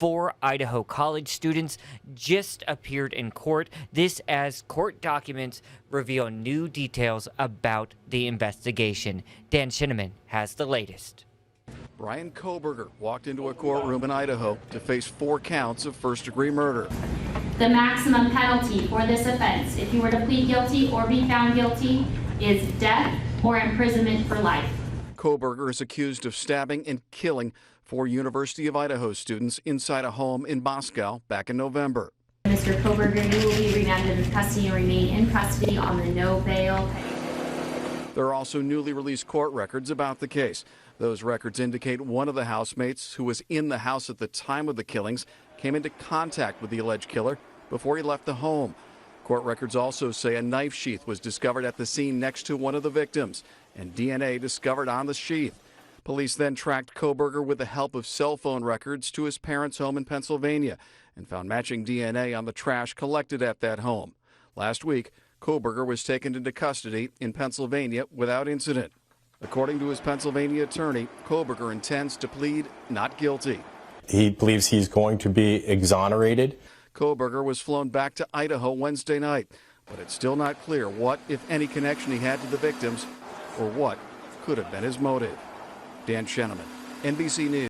4 Idaho college students just appeared in court. This as court documents reveal new details about the investigation. Dan Shinneman has the latest. Brian Koberger walked into a courtroom in Idaho to face 4 counts of first-degree murder. The maximum penalty for this offense, if you were to plead guilty or be found guilty, is death or imprisonment for life. Koberger is accused of stabbing and killing 4 University of Idaho students inside a home in Moscow back in November. Mr. Koberger, you will be remanded in custody and remain in custody on the no bail. There are also newly released court records about the case. Those records indicate one of the housemates who was in the house at the time of the killings came into contact with the alleged killer before he left the home. Court records also say a knife sheath was discovered at the scene next to one of the victims and DNA discovered on the sheath. Police then tracked Koberger with the help of cell phone records to his parents' home in Pennsylvania and found matching DNA on the trash collected at that home. Last week, Koberger was taken into custody in Pennsylvania without incident. According to his Pennsylvania attorney, Koberger intends to plead not guilty. He believes he's going to be exonerated. Koberger was flown back to Idaho Wednesday night, but it's still not clear what, if any, connection he had to the victims or what could have been his motive. Dan Shenneman, NBC News.